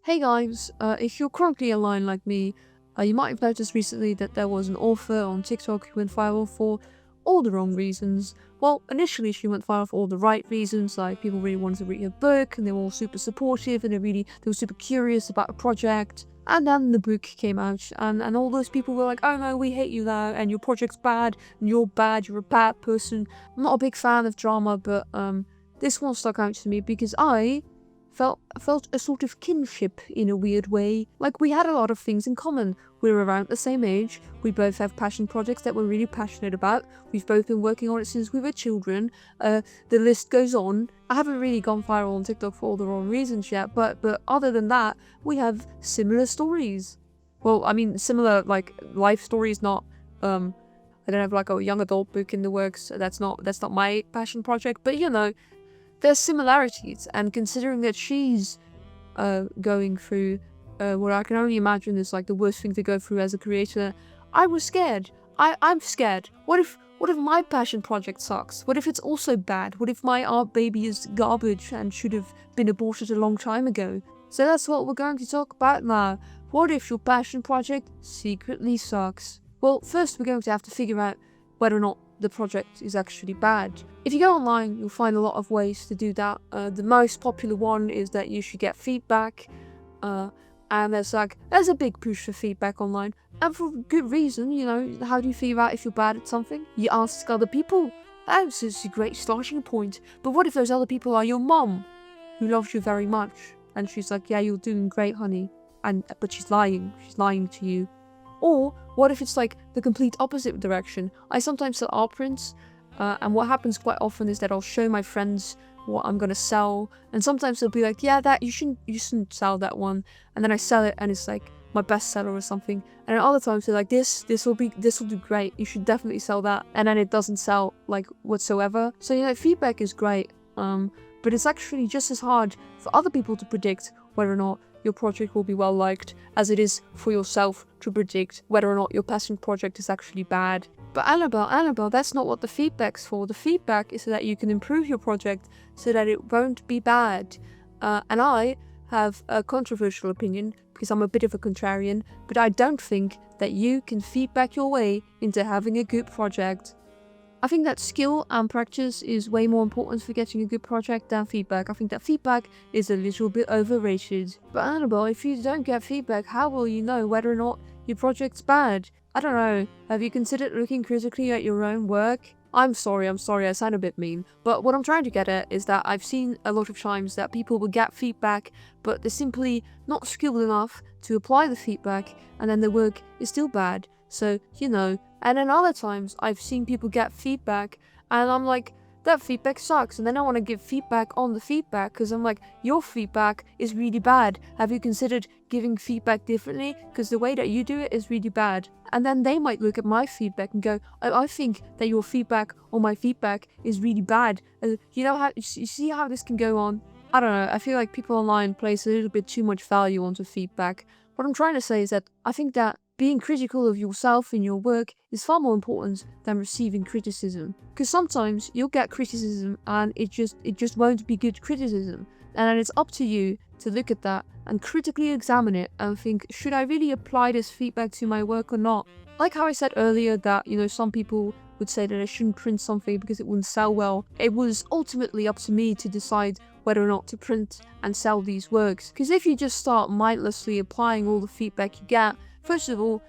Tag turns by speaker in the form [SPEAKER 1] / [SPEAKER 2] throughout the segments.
[SPEAKER 1] Hey guys, if you're currently online like me, you might have noticed recently that there was an author on TikTok who went viral for all the wrong reasons. Well, initially she went viral for all the right reasons, like people really wanted to read her book and they were all super supportive and they were super curious about a project. And then the book came out and all those people were like, oh no, we hate you now and your project's bad and you're bad, you're a bad person. I'm not a big fan of drama, but this one stuck out to me because I felt a sort of kinship in a weird way. Like, we had a lot of things in common. We were around the same age, we both have passion projects that we're really passionate about, we've both been working on it since we were children, the list goes on. I haven't really gone viral on TikTok for all the wrong reasons yet, but other than that, we have similar stories. Well, I mean, similar, like, life stories, not, I don't have, like, a young adult book in the works, that's not my passion project, but you know, there's similarities, and considering that she's going through what I can only imagine is like the worst thing to go through as a creator, I was scared. I'm scared. What if my passion project sucks? What if it's also bad? What if my art baby is garbage and should have been aborted a long time ago? So that's what we're going to talk about now. What if your passion project secretly sucks? Well, first we're going to have to figure out whether or not the project is actually bad. If you go online, you'll find a lot of ways to do that. The most popular one is that you should get feedback, and there's a big push for feedback online, and for good reason. You know, how do you figure out if you're bad at something? You ask other people. That's a great starting point. But what if those other people are your mom, who loves you very much, and she's like, yeah, you're doing great, honey, but she's lying to you. Or what if it's like the complete opposite direction? I sometimes sell art prints, and what happens quite often is that I'll show my friends what I'm gonna sell, and sometimes they'll be like, yeah, that you shouldn't sell that one, and then I sell it and it's like my bestseller or something, and then other times they're like, this will do great, you should definitely sell that, and then it doesn't sell like whatsoever. So you know, feedback is great, but it's actually just as hard for other people to predict whether or not your project will be well liked as it is for yourself to predict whether or not your passion project is actually bad. But Annabelle, that's not what the feedback's for. The feedback is so that you can improve your project so that it won't be bad. And I have a controversial opinion because I'm a bit of a contrarian, but I don't think that you can feedback your way into having a good project. I think that skill and practice is way more important for getting a good project than feedback. I think that feedback is a little bit overrated. But Annabelle, if you don't get feedback, how will you know whether or not your project's bad? I don't know. Have you considered looking critically at your own work? I'm sorry, I sound a bit mean. But what I'm trying to get at is that I've seen a lot of times that people will get feedback, but they're simply not skilled enough to apply the feedback, and then the work is still bad. So, you know, and then other times I've seen people get feedback and I'm like, that feedback sucks, and then I want to give feedback on the feedback because I'm like, your feedback is really bad. Have you considered giving feedback differently? Because the way that you do it is really bad. And then they might look at my feedback and go, I think that your feedback on my feedback is really bad. You know how, you see how this can go on? I don't know, I feel like people online place a little bit too much value onto feedback. What I'm trying to say is that I think that being critical of yourself in your work is far more important than receiving criticism. Because sometimes you'll get criticism and it just won't be good criticism. And then it's up to you to look at that and critically examine it and think, should I really apply this feedback to my work or not? Like how I said earlier that, you know, some people would say that I shouldn't print something because it wouldn't sell well. It was ultimately up to me to decide whether or not to print and sell these works. Because if you just start mindlessly applying all the feedback you get, first of all,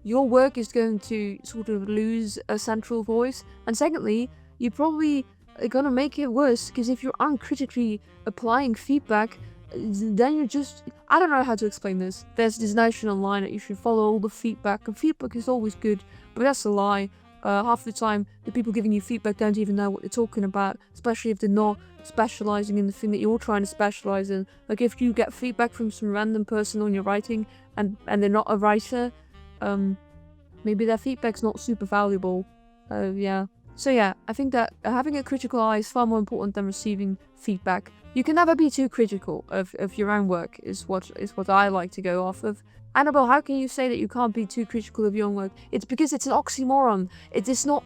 [SPEAKER 1] your work is going to sort of lose a central voice, and secondly, you probably are gonna make it worse because if you're uncritically applying feedback, then you're just, I don't know how to explain this. There's this notion online that you should follow all the feedback, and feedback is always good, but that's a lie. Half the time, the people giving you feedback don't even know what they're talking about, especially if they're not specializing in the thing that you're trying to specialize in. Like if you get feedback from some random person on your writing and they're not a writer, maybe their feedback's not super valuable. Yeah. So yeah, I think that having a critical eye is far more important than receiving feedback. You can never be too critical of your own work, is what I like to go off of. Annabelle, how can you say that you can't be too critical of your own work? It's because it's an oxymoron. It's not.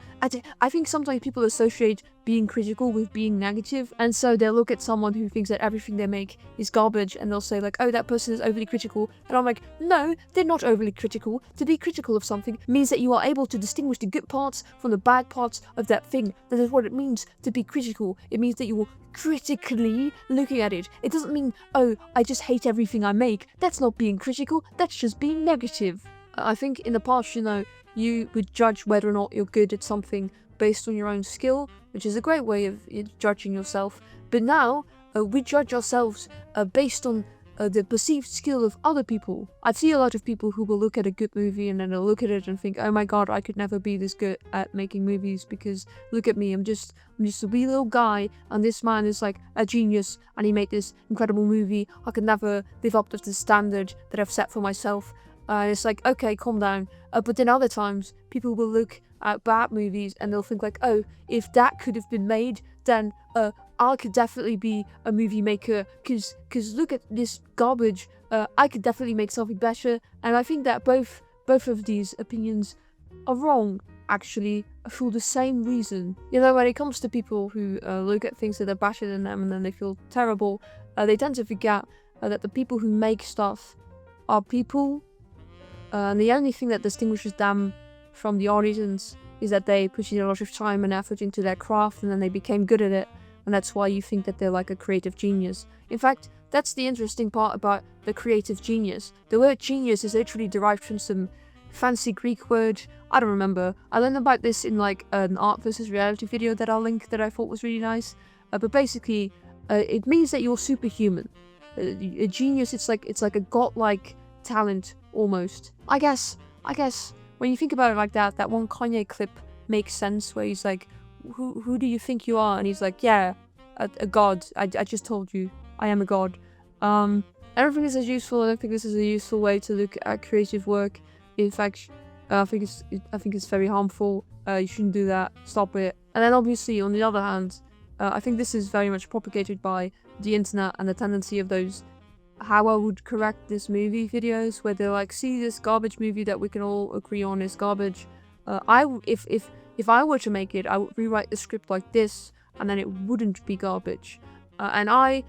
[SPEAKER 1] I think sometimes people associate being critical with being negative, and so they'll look at someone who thinks that everything they make is garbage, and they'll say like, oh, that person is overly critical. And I'm like, no, they're not overly critical. To be critical of something means that you are able to distinguish the good parts from the bad parts of that thing. That is what it means to be critical. It means that you will critically looking at it. It doesn't mean, oh, I just hate everything I make. That's not being critical, that's just being negative. I think in the past, you would judge whether or not you're good at something based on your own skill, which is a great way of judging yourself. But now, we judge ourselves based on the perceived skill of other people. I see a lot of people who will look at a good movie and then they'll look at it and think, oh my god, I could never be this good at making movies because look at me, I'm just a wee little guy and this man is like a genius and he made this incredible movie. I could never live up to the standard that I've set for myself. It's like, okay, calm down. But then other times, people will look at bad movies and they'll think like, oh, if that could have been made, then I could definitely be a movie maker, cause look at this garbage, I could definitely make something better. And I think that both of these opinions are wrong, actually, for the same reason. When it comes to people who look at things that are better than them and then they feel terrible, they tend to forget that the people who make stuff are people, and the only thing that distinguishes them from the audience is that they put in a lot of time and effort into their craft and then they became good at it. And that's why you think that they're like a creative genius. In fact, that's the interesting part about the creative genius. The word genius is literally derived from some fancy Greek word. I don't remember. I learned about this in like an art versus reality video that I'll link that I thought was really nice. But basically, it means that you're superhuman. A genius, it's like a godlike talent almost. I guess when you think about it like that, that one Kanye clip makes sense where he's like, who do you think you are? And he's like, yeah, a god. I just told you, I am a god. I don't think this is useful. I don't think this is a useful way to look at creative work. In fact, I think it's very harmful. You shouldn't do that. Stop it. And then obviously, on the other hand, I think this is very much propagated by the internet and the tendency of those how I would correct this movie videos where they're like, see this garbage movie that we can all agree on is garbage. If I were to make it, I would rewrite the script like this, and then it wouldn't be garbage. And I,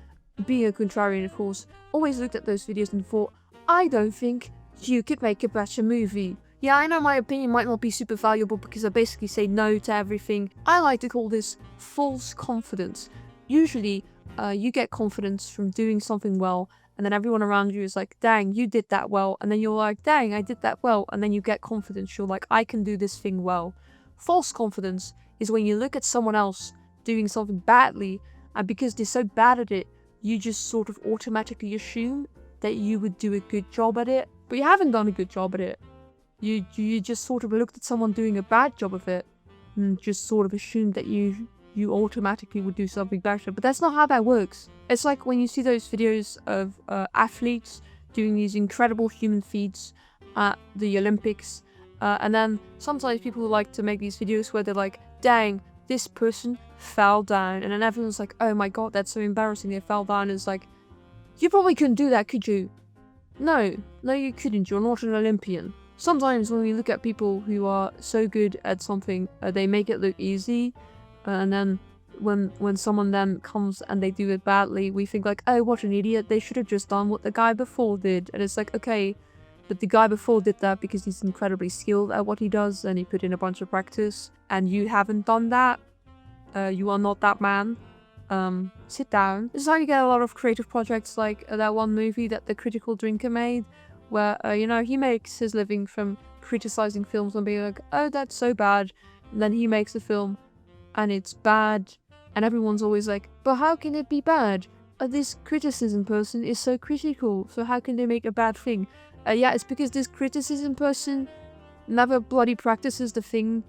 [SPEAKER 1] being a contrarian, of course, always looked at those videos and thought, I don't think you could make a better movie. Yeah, I know my opinion might not be super valuable because I basically say no to everything. I like to call this false confidence. Usually, you get confidence from doing something well, and then everyone around you is like, dang, you did that well. And then you're like, dang, I did that well. And then you get confidence. You're like, I can do this thing well. False confidence is when you look at someone else doing something badly, and because they're so bad at it, you just sort of automatically assume that you would do a good job at it, but you haven't done a good job at it. You just sort of looked at someone doing a bad job of it, and just sort of assumed that you automatically would do something better, but that's not how that works. It's like when you see those videos of athletes doing these incredible human feats at the Olympics, and then sometimes people like to make these videos where they're like, dang, this person fell down, and then everyone's like, oh my god, that's so embarrassing, they fell down. And it's like, you probably couldn't do that, could you? No, you couldn't, you're not an Olympian. Sometimes when we look at people who are so good at something, they make it look easy, and then when someone then comes and they do it badly, we think like, oh, what an idiot, they should have just done what the guy before did. And it's like, okay, but the guy before did that because he's incredibly skilled at what he does and he put in a bunch of practice, and you haven't done that. You are not that man. Sit down. This is how you get a lot of creative projects like that one movie that the Critical Drinker made, where, he makes his living from criticizing films and being like, oh, that's so bad. And then he makes a film and it's bad. And everyone's always like, but how can it be bad? This criticism person is so critical, so how can they make a bad thing? Yeah, it's because this criticism person never bloody practices the thing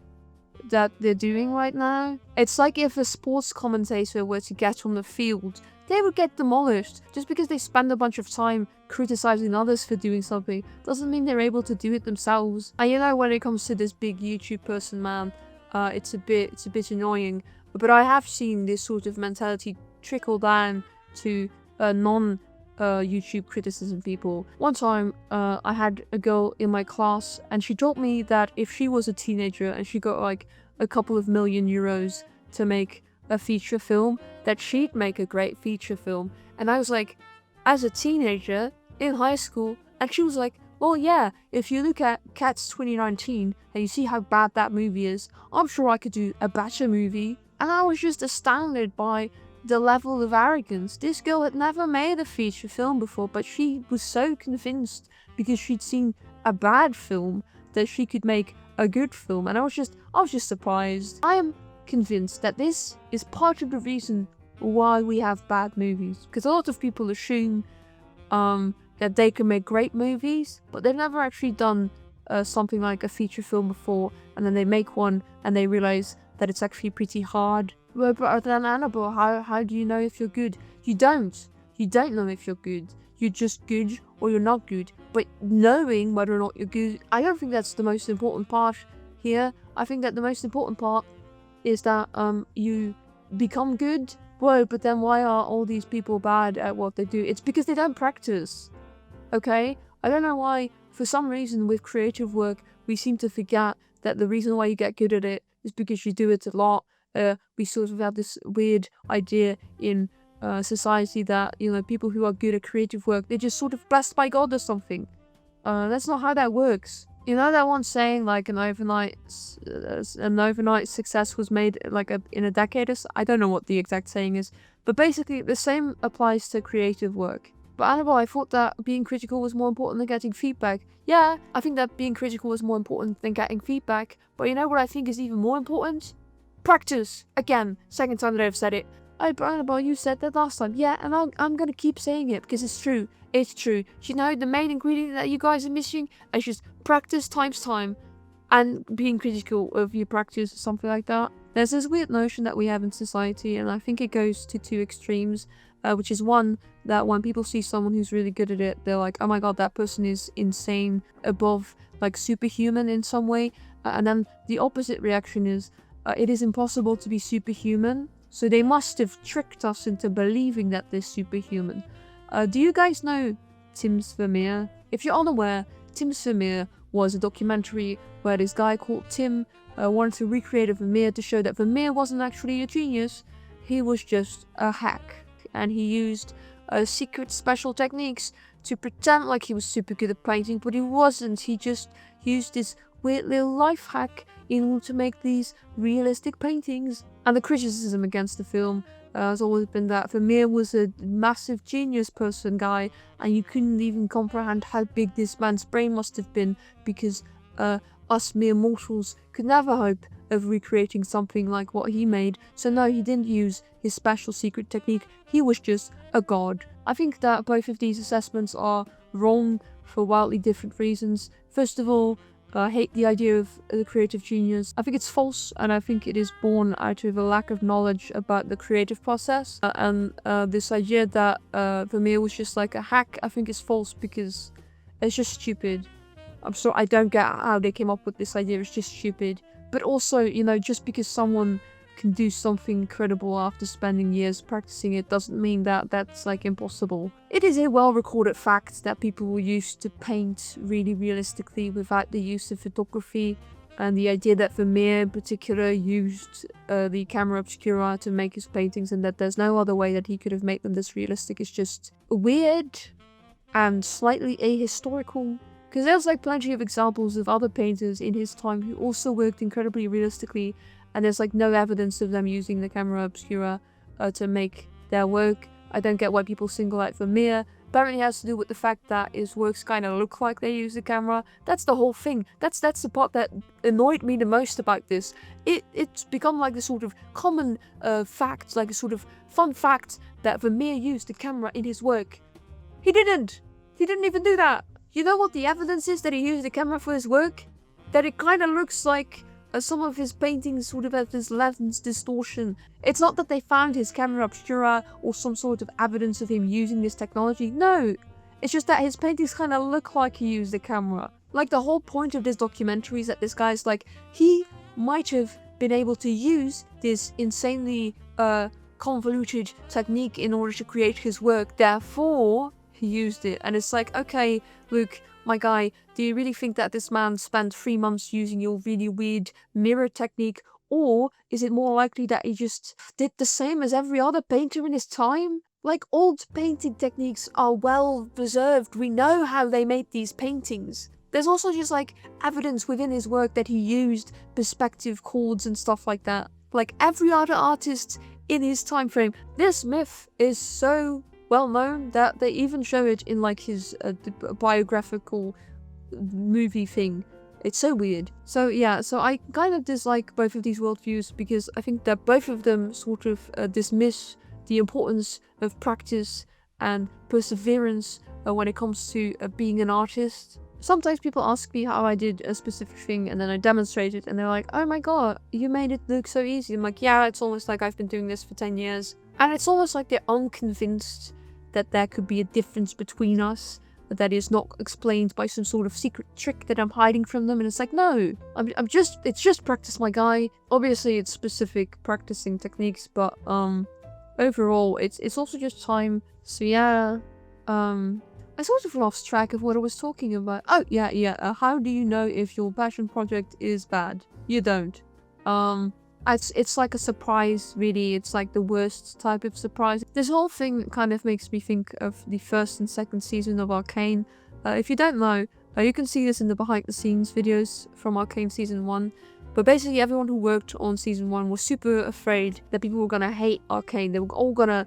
[SPEAKER 1] that they're doing right now. It's like if a sports commentator were to get on the field, they would get demolished. Just because they spend a bunch of time criticizing others for doing something doesn't mean they're able to do it themselves. And when it comes to this big YouTube person, man, it's a bit annoying. But I have seen this sort of mentality trickle down to non-YouTube criticism people. One time, I had a girl in my class, and she told me that if she was a teenager and she got like a couple of million euros to make a feature film, that she'd make a great feature film. And I was like, as a teenager in high school, and she was like, well, yeah, if you look at Cats 2019 and you see how bad that movie is, I'm sure I could do a better movie. And I was just astounded by the level of arrogance. This girl had never made a feature film before, but she was so convinced because she'd seen a bad film that she could make a good film. And I was just surprised. I am convinced that this is part of the reason why we have bad movies, because a lot of people assume that they can make great movies, but they've never actually done something like a feature film before, and then they make one and they realize that it's actually pretty hard. But then Annabelle, how do you know if you're good? You don't know if you're good. You're just good or you're not good. But knowing whether or not you're good, I don't think that's the most important part here. I think that the most important part is that you become good. Whoa, but then why are all these people bad at what they do? It's because they don't practice. Okay? I don't know why, for some reason with creative work, we seem to forget that the reason why you get good at it is because you do it a lot. We sort of have this weird idea in society that, you know, people who are good at creative work, they're just sort of blessed by God or something. That's not how that works. You know that one saying, like, an overnight success was made like in a decade or so? I don't know what the exact saying is, but basically the same applies to creative work. But Annabelle, I thought that being critical was more important than getting feedback. Yeah, I think that being critical was more important than getting feedback, but you know what I think is even more important? Practice! Again, second time that I've said it. Oh, but Annabelle, you said that last time. Yeah, and I'm gonna keep saying it because it's true. It's true. You know, the main ingredient that you guys are missing is just practice times time and being critical of your practice or something like that. There's this weird notion that we have in society, and I think it goes to two extremes, which is one, that when people see someone who's really good at it, they're like, oh my god, that person is insane, above, like superhuman in some way. And then the opposite reaction is, it is impossible to be superhuman, so they must have tricked us into believing that they're superhuman. Do you guys know Tim's Vermeer? If you're unaware, Tim's Vermeer was a documentary where this guy called Tim wanted to recreate a Vermeer to show that Vermeer wasn't actually a genius, he was just a hack. And he used secret special techniques to pretend like he was super good at painting, but he wasn't. He just used this weird little life hack in order to make these realistic paintings. And the criticism against the film has always been that Vermeer was a massive genius person guy, and you couldn't even comprehend how big this man's brain must have been, because us mere mortals could never hope of recreating something like what he made. So no, he didn't use his special secret technique, he was just a god. I think that both of these assessments are wrong for wildly different reasons. First of all, I hate the idea of the creative genius. I think it's false, and I think it is born out of a lack of knowledge about the creative process. And this idea that Vermeer was just like a hack, I think is false, because it's just stupid. I'm sorry, I don't get how they came up with this idea, it's just stupid. But also, you know, just because someone can do something incredible after spending years practicing it doesn't mean that that's like impossible. It is a well-recorded fact that people were used to paint really realistically without the use of photography, and the idea that Vermeer in particular used the camera obscura to make his paintings and that there's no other way that he could have made them this realistic is just weird and slightly ahistorical. Because there's like plenty of examples of other painters in his time who also worked incredibly realistically, and there's like no evidence of them using the camera obscura to make their work. I don't get why people single out Vermeer. Apparently it has to do with the fact that his works kind of look like they use the camera. That's the whole thing. That's the part that annoyed me the most about this. It's become like this sort of common fact, like a sort of fun fact that Vermeer used the camera in his work. He didn't! He didn't even do that! You know what the evidence is that he used the camera for his work? That it kind of looks like some of his paintings sort of have this lens distortion. It's not that they found his camera obscura or some sort of evidence of him using this technology. No, it's just that his paintings kind of look like he used the camera. Like, the whole point of this documentary is that this guy's like, he might have been able to use this insanely convoluted technique in order to create his work, therefore he used it. And it's like, okay, Luke, my guy, do you really think that this man spent 3 months using your really weird mirror technique? Or is it more likely that he just did the same as every other painter in his time? Like, old painting techniques are well preserved. We know how they made these paintings. There's also just like evidence within his work that he used perspective chords and stuff like that. Like every other artist in his time frame. This myth is so well known that they even show it in like his biographical movie thing. It's so weird. So yeah, so I kind of dislike both of these worldviews because I think that both of them sort of dismiss the importance of practice and perseverance when it comes to being an artist. Sometimes people ask me how I did a specific thing and then I demonstrate it and they're like, oh my god, you made it look so easy. I'm like, yeah, it's almost like I've been doing this for 10 years. And it's almost like they're unconvinced that there could be a difference between us that is not explained by some sort of secret trick that I'm hiding from them. And it's like, no, it's just practice, my guy. Obviously it's specific practicing techniques, but overall it's also just time. So yeah, I sort of lost track of what I was talking about. Oh, yeah. How do you know if your passion project is bad? You don't. It's like a surprise, really. It's like the worst type of surprise. This whole thing kind of makes me think of the first and second season of Arcane. If you don't know, you can see this in the behind the scenes videos from Arcane Season 1. But basically everyone who worked on Season 1 was super afraid that people were gonna hate Arcane. They were all gonna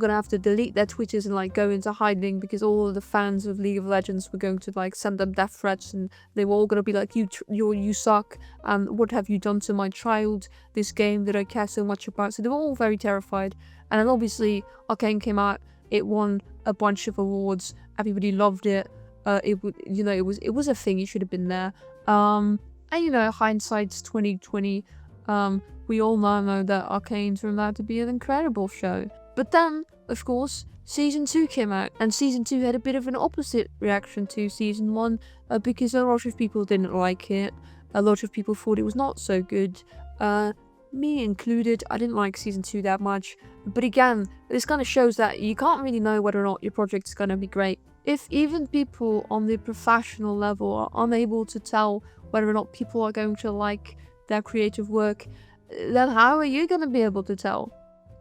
[SPEAKER 1] have to delete their Twitters and like go into hiding because all of the fans of League of Legends were going to like send them death threats and they were all gonna be like, you suck, and what have you done to my child, this game that I care so much about. So they were all very terrified. And then obviously Arcane came out, it won a bunch of awards, everybody loved it. It was a thing, you should have been there. And hindsight's 2020. We all now know that Arcane turned out to be an incredible show. But then, of course, Season 2 came out, and Season 2 had a bit of an opposite reaction to Season 1, because a lot of people didn't like it. A lot of people thought it was not so good. Me included. I didn't like Season 2 that much. But again, this kind of shows that you can't really know whether or not your project's going to be great. If even people on the professional level are unable to tell whether or not people are going to like their creative work, then how are you going to be able to tell?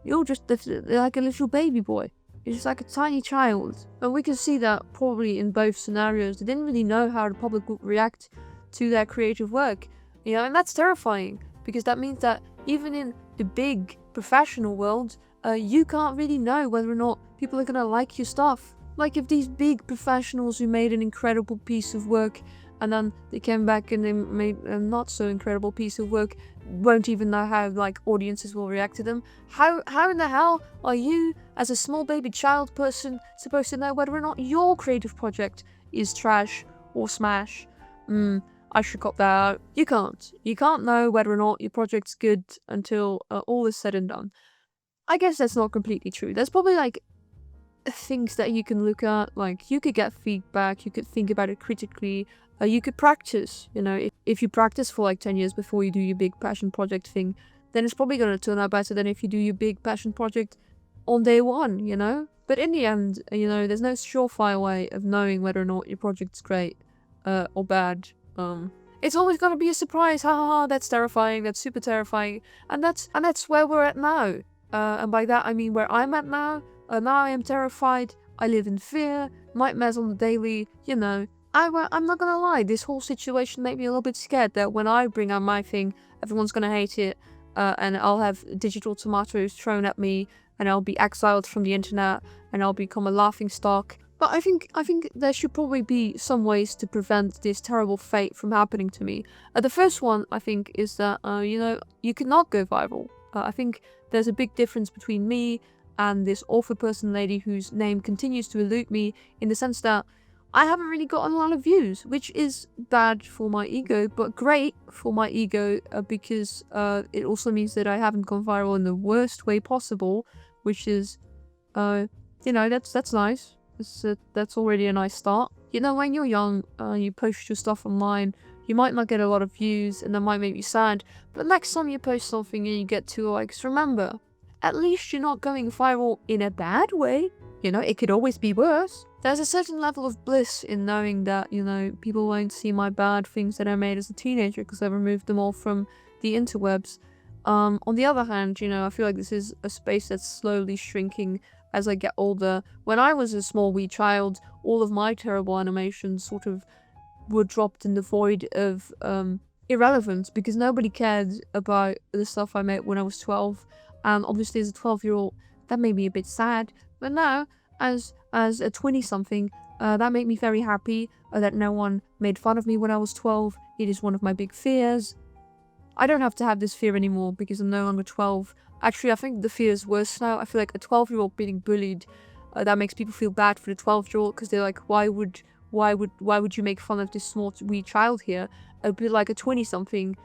[SPEAKER 1] You're just like a little baby boy. You're just like a tiny child. And we can see that probably in both scenarios. They didn't really know how the public would react to their creative work. And that's terrifying, because that means that even in the big professional world, you can't really know whether or not people are going to like your stuff. Like if these big professionals who made an incredible piece of work and then they came back and they made a not so incredible piece of work, won't even know how like audiences will react to them. How in the hell are you, as a small baby child person, supposed to know whether or not your creative project is trash or smash? I should cut that out. You can't know whether or not your project's good until all is said and done. I guess that's not completely true. There's probably like things that you can look at, like you could get feedback, you could think about it critically, you could practice. If you practice for like 10 years before you do your big passion project thing, then it's probably going to turn out better than if you do your big passion project on day one, But in the end, there's no surefire way of knowing whether or not your project's great or bad. It's always going to be a surprise. That's terrifying, that's super terrifying. And that's where we're at now. And by that I mean where I'm at now. Now I am terrified, I live in fear, nightmares on the daily, I'm not gonna lie, this whole situation made me a little bit scared that when I bring out my thing, everyone's gonna hate it, and I'll have digital tomatoes thrown at me, and I'll be exiled from the internet, and I'll become a laughing stock. But I think there should probably be some ways to prevent this terrible fate from happening to me. The first one, I think, is that, you cannot go viral. I think there's a big difference between me and this awful person lady whose name continues to elude me, in the sense that I haven't really gotten a lot of views, which is bad for my ego, but great for my ego, because it also means that I haven't gone viral in the worst way possible, which is, that's nice. That's already a nice start. When you're young, you post your stuff online, you might not get a lot of views, and that might make you sad, but next time you post something and you get 2 likes, remember, at least you're not going viral in a bad way. You know, it could always be worse. There's a certain level of bliss in knowing that, you know, people won't see my bad things that I made as a teenager because I removed them all from the interwebs. On the other hand, you know, I feel like this is a space that's slowly shrinking as I get older. When I was a small wee child, all of my terrible animations sort of were dropped in the void of irrelevance because nobody cared about the stuff I made when I was 12. And obviously as a 12-year-old, that made me a bit sad. But now, as a 20-something, that made me very happy that no one made fun of me when I was 12. It is one of my big fears. I don't have to have this fear anymore because I'm no longer 12. Actually, I think the fear is worse now. I feel like a 12-year-old being bullied, that makes people feel bad for the 12-year-old because they're like, why would you make fun of this small wee child here? A bit like a 20-something,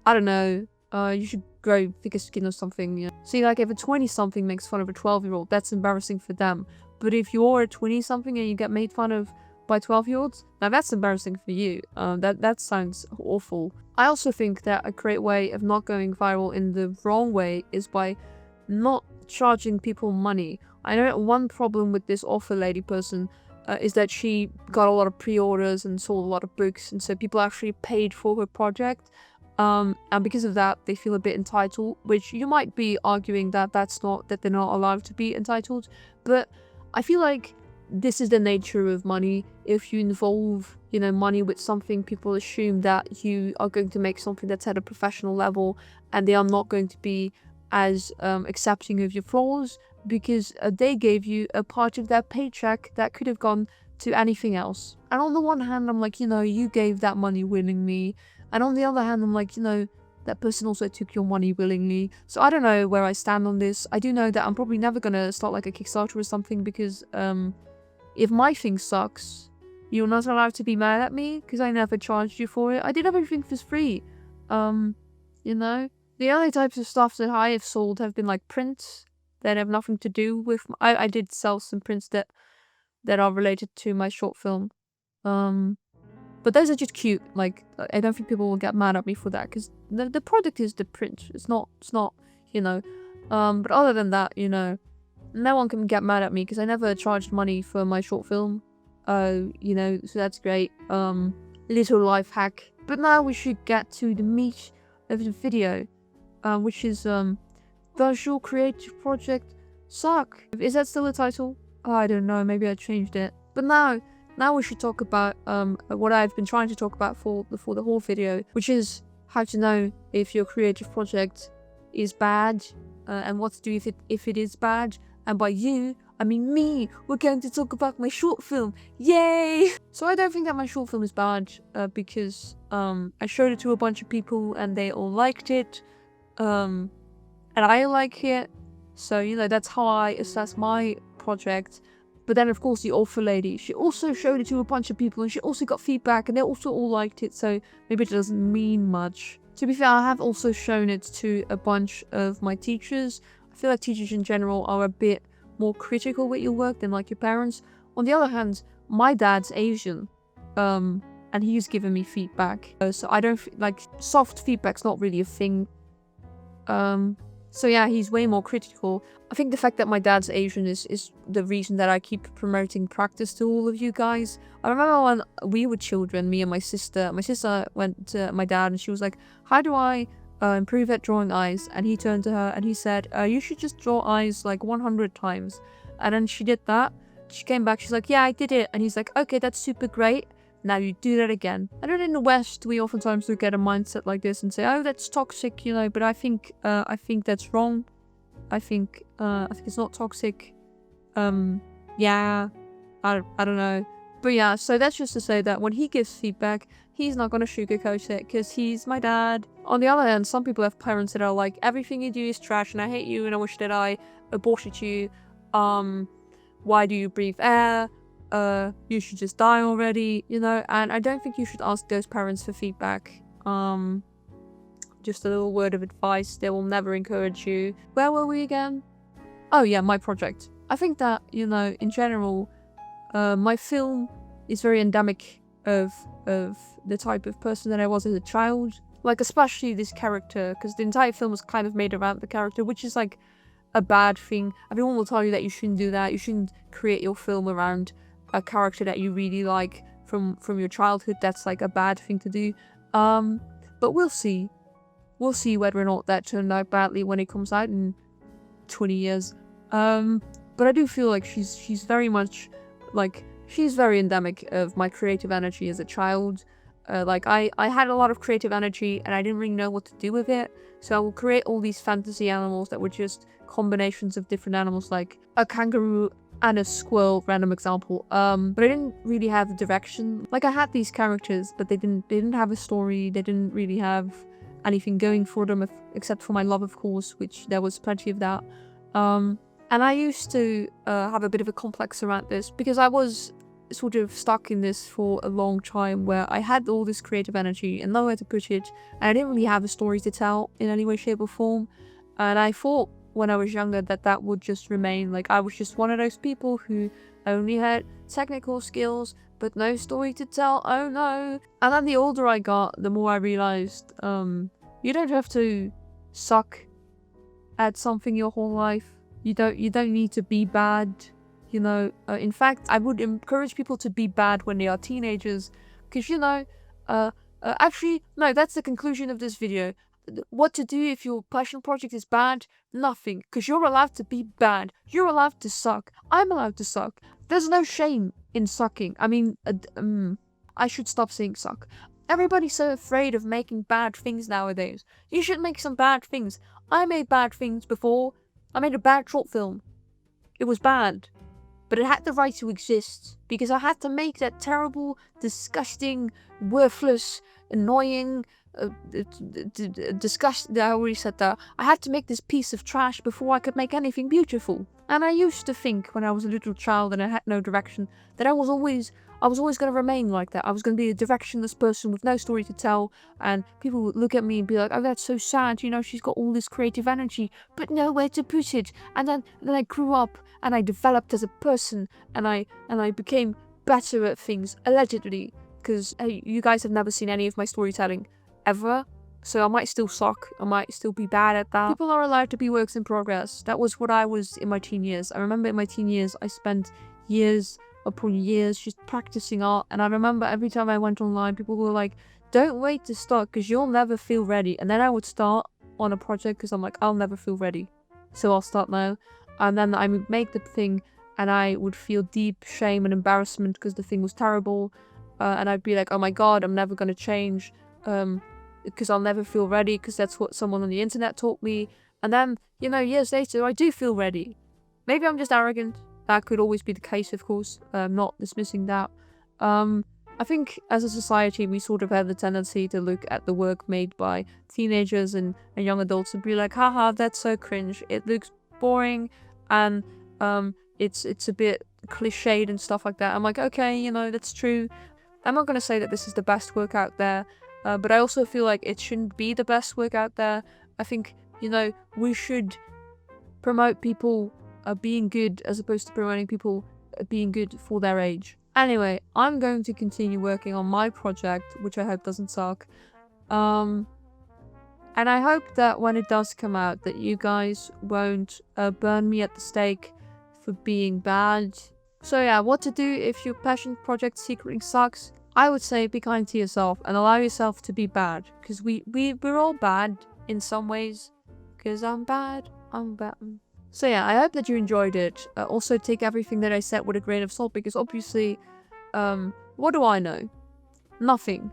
[SPEAKER 1] I don't know, you should grow thicker skin or something. Yeah. See, like if a 20-something makes fun of a 12-year-old, that's embarrassing for them. But if you're a 20-something and you get made fun of by 12-year-olds, now that's embarrassing for you. That sounds awful. I also think that a great way of not going viral in the wrong way is by not charging people money. I know that one problem with this author lady person is that she got a lot of pre-orders and sold a lot of books, and so people actually paid for her project. And because of that, they feel a bit entitled, which you might be arguing that they're not allowed to be entitled, but I feel like this is the nature of money. If you involve, you know, money with something, people assume that you are going to make something that's at a professional level, and they are not going to be as accepting of your flaws because they gave you a part of their paycheck that could have gone to anything else. And on the one hand, I'm like, you know, you gave that money willingly. And on the other hand, I'm like, you know, that person also took your money willingly. So I don't know where I stand on this. I do know that I'm probably never gonna start like a Kickstarter or something because if my thing sucks, you're not allowed to be mad at me because I never charged you for it. I did everything for free. You know? The only types of stuff that I have sold have been like prints that have nothing to do with... I did sell some prints that are related to my short film. But those are just cute. Like, I don't think people will get mad at me for that because the product is the print. It's not, you know. But other than that, you know, no one can get mad at me because I never charged money for my short film. You know, so that's great. Little life hack. But now we should get to the meat of the video, which is does your creative project suck? Is that still the title? Oh, I don't know, maybe I changed it. But now we should talk about what I've been trying to talk about for the whole video, which is how to know if your creative project is bad and what to do if it is bad. And by you, I mean me. We're going to talk about my short film. Yay! So I don't think that my short film is bad because I showed it to a bunch of people and they all liked it. And I like it. So, you know, that's how I assess my project. But then, of course, the author lady, she also showed it to a bunch of people and she also got feedback and they also all liked it. So maybe it doesn't mean much. To be fair, I have also shown it to a bunch of my teachers. I feel like teachers in general are a bit more critical with your work than like your parents. On the other hand, my dad's Asian. And he's given me feedback. So I don't... like, soft feedback's not really a thing. So yeah, he's way more critical. I think the fact that my dad's Asian is the reason that I keep promoting practice to all of you guys. I remember when we were children, me and my sister went to my dad and she was like, how do I improve at drawing eyes? And he turned to her and he said, you should just draw eyes like 100 times. And then she did that. She came back, she's like, yeah, I did it. And he's like, okay, that's super great. Now you do that again. I know in the West, we oftentimes look at a mindset like this and say, oh, that's toxic, you know, but I think that's wrong. I think it's not toxic. Yeah, I don't know. But yeah, so that's just to say that when he gives feedback, he's not going to sugarcoat it because he's my dad. On the other hand, some people have parents that are like, everything you do is trash and I hate you and I wish that I aborted you. Why do you breathe air? You should just die already, you know, and I don't think you should ask those parents for feedback. Just a little word of advice, they will never encourage you. Where were we again? Oh yeah, my project. I think that, you know, in general, my film is very endemic of the type of person that I was as a child. Like, especially this character, because the entire film was kind of made around the character, which is like a bad thing. Everyone will tell you that you shouldn't do that. You shouldn't create your film around a character that you really like from your childhood. That's like a bad thing to do. But we'll see. We'll see whether or not that turned out badly when it comes out in 20 years. But I do feel like she's very much like, she's very endemic of my creative energy as a child. Like I had a lot of creative energy and I didn't really know what to do with it. So I would create all these fantasy animals that were just combinations of different animals, like a kangaroo and a squirrel, random example. But I didn't really have a direction. Like I had these characters, but they didn't have a story. They didn't really have anything going for them except for my love, of course, which there was plenty of that. And I used to have a bit of a complex around this because I was sort of stuck in this for a long time where I had all this creative energy and nowhere to put it, and I didn't really have a story to tell in any way, shape or form. And I thought when I was younger that would just remain, like I was just one of those people who only had technical skills but no story to tell. Oh no. And then the older I got, the more I realized you don't have to suck at something your whole life. You don't need to be bad. You know, in fact, I would encourage people to be bad when they are teenagers, because, you know, actually, no, that's the conclusion of this video. What to do if your passion project is bad? Nothing, because you're allowed to be bad. You're allowed to suck. I'm allowed to suck. There's no shame in sucking. I mean, I should stop saying suck. Everybody's so afraid of making bad things nowadays. You should make some bad things. I made bad things before. I made a bad short film. It was bad. But it had the right to exist, because I had to make that terrible, disgusting, worthless, annoying, disgusting, I already said that. I had to make this piece of trash before I could make anything beautiful. And I used to think when I was a little child and I had no direction, that I was always going to remain like that. I was going to be a directionless person with no story to tell, and people would look at me and be like, oh, that's so sad, you know, she's got all this creative energy, but nowhere to put it. And then I grew up, and I developed as a person, and I became better at things, allegedly, because hey, you guys have never seen any of my storytelling, ever. So I might still suck, I might still be bad at that. People are allowed to be works in progress. That was what I was in my teen years. I remember in my teen years, I spent years upon years just practicing art, and I remember every time I went online, people were like, don't wait to start because you'll never feel ready. And then I would start on a project because I'm like, I'll never feel ready, so I'll start now. And then I would make the thing and I would feel deep shame and embarrassment because the thing was terrible, and I'd be like, oh my god, I'm never going to change because I'll never feel ready, because that's what someone on the internet taught me. And then, you know, years later, I do feel ready. Maybe I'm just arrogant. That could always be the case, of course. I'm not dismissing that. I think as a society, we sort of have the tendency to look at the work made by teenagers and young adults and be like, haha, that's so cringe. It looks boring, and it's a bit cliched and stuff like that. I'm like, okay, you know, that's true. I'm not going to say that this is the best work out there, but I also feel like it shouldn't be the best work out there. I think, you know, we should promote people being good as opposed to promoting people being good for their age. Anyway, I'm going to continue working on my project, which I hope doesn't suck. And I hope that when it does come out, that you guys won't burn me at the stake for being bad. So yeah, what to do if your passion project secretly sucks? I would say be kind to yourself and allow yourself to be bad, because we're all bad in some ways. Because I'm bad. So yeah, I hope that you enjoyed it. Also take everything that I said with a grain of salt, because obviously, what do I know? Nothing.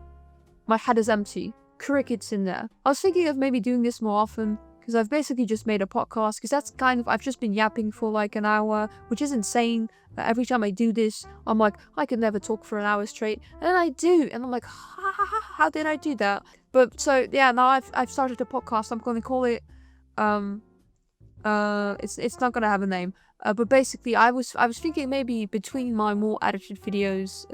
[SPEAKER 1] My head is empty. Crickets in there. I was thinking of maybe doing this more often, because I've basically just made a podcast, because that's kind of, I've just been yapping for like an hour, which is insane. Every time I do this, I'm like, I could never talk for an hour straight, and then I do, and I'm like, how did I do that? But so yeah, now I've started a podcast. I'm going to call it, it's not gonna have a name, but basically I was thinking maybe between my more edited videos,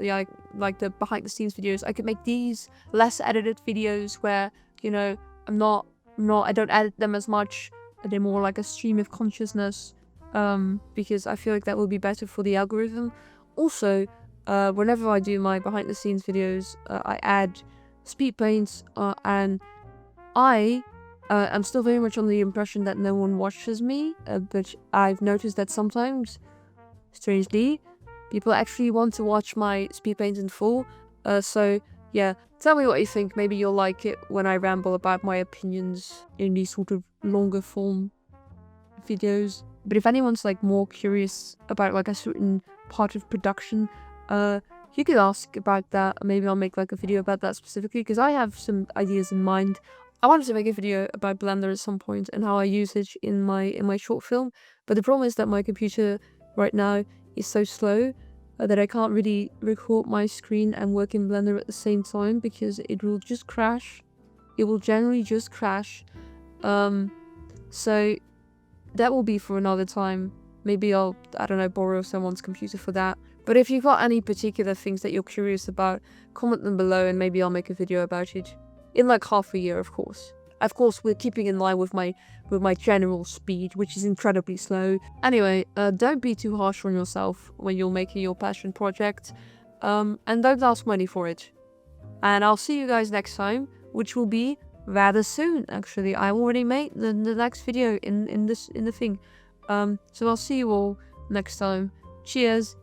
[SPEAKER 1] like the behind the scenes videos, I could make these less edited videos where, you know, I don't edit them as much. They're more like a stream of consciousness, because I feel like that will be better for the algorithm. Also, whenever I do my behind the scenes videos, I add speed paints, and I I'm still very much on the impression that no one watches me, but I've noticed that sometimes, strangely, people actually want to watch my speed paint in full. So yeah, tell me what you think. Maybe you'll like it when I ramble about my opinions in these sort of longer form videos. But if anyone's like more curious about like a certain part of production, you could ask about that. Maybe I'll make like a video about that specifically, because I have some ideas in mind. I wanted to make a video about Blender at some point and how I use it in my short film, but the problem is that my computer right now is so slow that I can't really record my screen and work in Blender at the same time, because it will just crash. It will generally just crash. So that will be for another time. Maybe I'll, I don't know, borrow someone's computer for that. But if you've got any particular things that you're curious about, comment them below and maybe I'll make a video about it. In like half a year, of course. Of course, we're keeping in line with my general speed, which is incredibly slow. Anyway, don't be too harsh on yourself when you're making your passion project. And don't ask money for it. And I'll see you guys next time, which will be rather soon, actually. I already made the next video in the thing. So I'll see you all next time. Cheers.